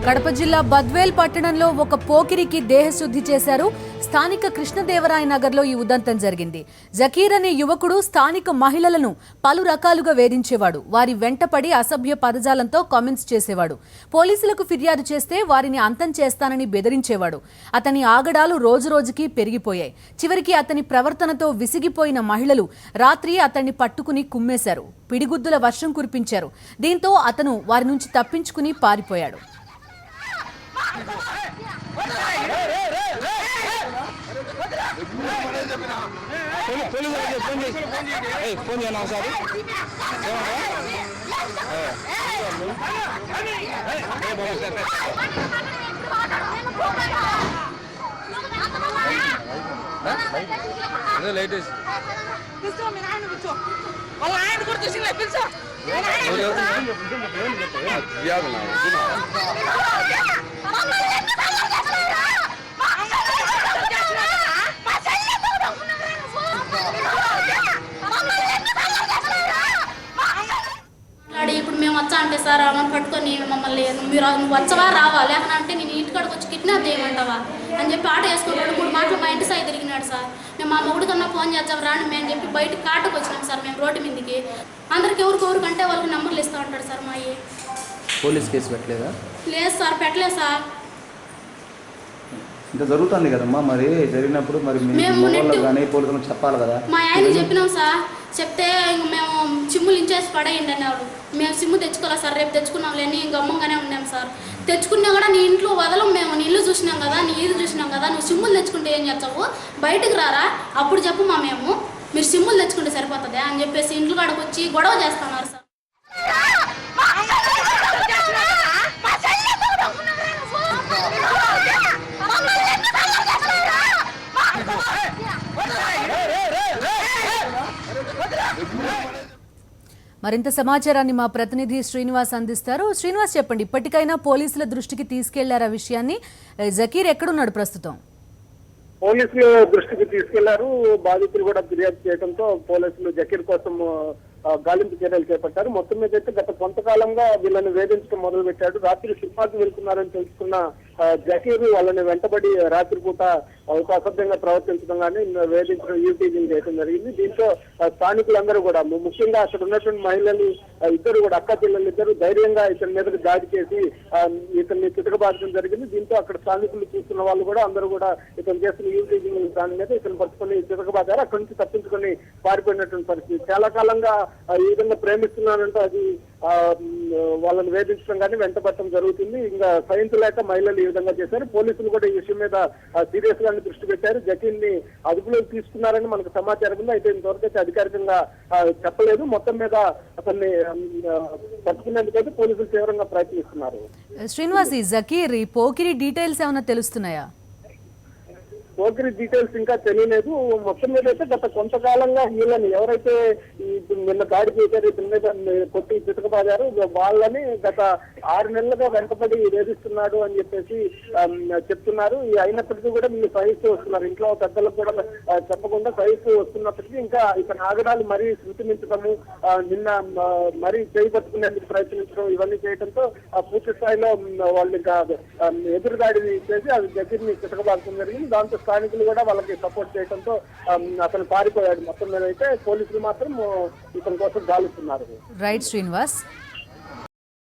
కడప జిల్లా బద్వేల్ పట్టణంలో ఒక పోకిరికి దేహశుద్ధి చేశారు. స్థానిక కృష్ణదేవరాయ నగర్లో ఈ ఉదంతం జరిగింది. జకీర్ అనే యువకుడు స్థానిక మహిళలను పలు రకాలుగా వేధించేవాడు. వారి వెంటపడి అసభ్య పదజాలంతో కామెంట్స్ చేసేవాడు. పోలీసులకు ఫిర్యాదు చేస్తే వారిని అంతం చేస్తానని బెదిరించేవాడు. అతని ఆగడాలు రోజురోజుకి పెరిగిపోయాయి. చివరికి అతని ప్రవర్తనతో విసిగిపోయిన మహిళలు రాత్రి అతన్ని పట్టుకుని కుమ్మేశారు. పిడిగుద్దుల వర్షం కురిపించారు. దీంతో అతను వారి నుంచి తప్పించుకుని పారిపోయాడు. ఇప్పుడు మేము వచ్చా అంటే సార్ అమ్మని పట్టుకొని మమ్మల్ని మీరు వచ్చవా రావా లేకనంటే నేను ఇంటికాడికి వచ్చి కిడ్నాప్ చేయమంటావా అని చెప్పి ఆట వేసుకున్నాడు. 3 మాటలు మా ఇంటి సైడ్ తిరిగినాడు సార్. మేము మా మొగుడు కన్నా ఫోన్ చేద్దాం రాండి మేము చెప్పి బయటకు కాటకు వచ్చినాం సార్. మేము రోడ్డు మీదకి అందరికి ఎవరికంటే వాళ్ళకి నెంబర్లు ఇస్తూ ఉంటాడు సార్. మా పోలీస్ కేసు పెట్టలేదా? లేదు సార్, పెట్టలేదు సార్. ఇంత జరుగుతుంది కదమ్మా, మరి జరిగినప్పుడు మరి మేము కానీ పోలీసులకు చెప్పాలి కదా. మా ఆయన చెప్పినాం సార్. చెప్తే ఇంక మేము సిమ్ములు ఇంచేసి పడేయండి అన్నారు. మేము సిమ్ము తెచ్చుకోవాలి సార్, రేపు తెచ్చుకున్నాం లేని ఇంక అమ్మంగానే ఉన్నాం సార్. తెచ్చుకున్నా కూడా నీ ఇంట్లో వదలం, మేము నీ ఇల్లు చూసినాం కదా, నీ ఇది చూసినాం కదా, నువ్వు సిమ్ములు తెచ్చుకుంటే ఏం చేస్తావు, బయటకు రారా అప్పుడు చెప్పు మా మేము మీరు సిమ్ములు తెచ్చుకుంటే సరిపోతుంది అని చెప్పేసి ఇంట్లో కాడకు వచ్చి గొడవ చేస్తున్నారు సార్. మరింత సమాచారాన్ని మా ప్రతినిధి శ్రీనివాస్ అందిస్తారు. శ్రీనివాస్, చెప్పండి, ఇప్పటికైనా పోలీసుల దృష్టికి తీసుకెళ్లారు ఆ విషయాన్ని? జకీర్ ఎక్కడున్నాడు ప్రస్తుతం? పోలీసులు దృష్టికి తీసుకెళ్లారు. బాధితులు కూడా ఫిర్యాదు చేయడంతో పోలీసులు జకీర్ కోసం గాలింపు చర్యలు చేపట్టారు. మొత్తం మీద అయితే గత కొంతకాలంగా వీళ్ళని వేధించడం మొదలు పెట్టాడు. రాత్రి సినిమాకి వెళ్తున్నారని తెలుసుకున్న జకీర్ వాళ్ళని వెంటబడి రాత్రిపూట ఒక అసభ్యంగా ప్రవర్తించడం కానీ వేధించడం, యూటీజింగ్ చేయడం జరిగింది. దీంతో స్థానికులందరూ కూడా ముఖ్యంగా అక్కడ ఉన్నటువంటి మహిళలు ఇద్దరు కూడా అక్క పిల్లలు ఇద్దరు ధైర్యంగా ఇతని మీదకి దాడి చేసి ఇతన్ని చితకబారడం జరిగింది. దీంతో అక్కడ స్థానికులు చూస్తున్న వాళ్ళు కూడా అందరూ కూడా ఇతను చేస్తున్న యూటీజింగ్ దాని మీద ఇతను పట్టుకుని చితకబాదారు. అక్కడి నుంచి తప్పించుకొని పారిపోయినటువంటి పరిస్థితి. చాలా కాలంగా ఈ విధంగా ప్రేమిస్తున్నానంటూ అది వాళ్ళని వేధించడం కానీ వెంటబట్టడం జరుగుతుంది. ఇంకా సహించలేక మహిళలు ఈ విధంగా చేశారు. పోలీసులు కూడా ఈ విషయం మీద సీరియస్ గా దృష్టి పెట్టారు. జకీర్ ని అదుపులోకి తీసుకున్నారని మనకు సమాచారం ఉంది. అయితే ఇంతవరకు అయితే అధికారికంగా చెప్పలేదు. మొత్తం మీద అతన్ని పట్టుకునేందుకైతే పోలీసులు తీవ్రంగా ప్రయత్నిస్తున్నారు. శ్రీనివాస్, ఈ జకీర్ ఈ పోకిరి డీటెయిల్స్ ఏమైనా తెలుస్తున్నాయా? పోకిరి డీటెయిల్స్ ఇంకా తెలియలేదు. మొత్తం మీద అయితే గత కొంతకాలంగా వీళ్ళని ఎవరైతే నిన్న దాడి చేశారు, ఇతని మీద కొట్టి చితకబాదారు, వాళ్ళని గత 6 నెలలుగా వెంటబడి వేధిస్తున్నాడు అని చెప్పేసి చెప్తున్నారు. అయినప్పటికీ కూడా వీళ్ళు సహిస్తూ వస్తున్నారు. ఇంట్లో పెద్దలకు కూడా చెప్పకుండా సహిస్తూ వస్తున్నప్పటికీ ఇంకా ఇతని ఆగడాలు మరీ శృతిమించడము, నిన్న మరీ చేపట్టుకునేందుకు ప్రయత్నించడం, ఇవన్నీ చేయడంతో పూర్తి స్థాయిలో వాళ్ళు ఇంకా ఎదురుదాడి చేసి అది జకీర్ని చితకబాదడం జరిగింది. దాంతో స్థానికులు కూడా వాళ్ళకి సపోర్ట్ చేయడంతో అతను పారిపోయాడు. మొత్తం మీద అయితే పోలీసులు మాత్రం ఇతని కోసం గాలిస్తున్నారు. రైట్ శ్రీనివాస్.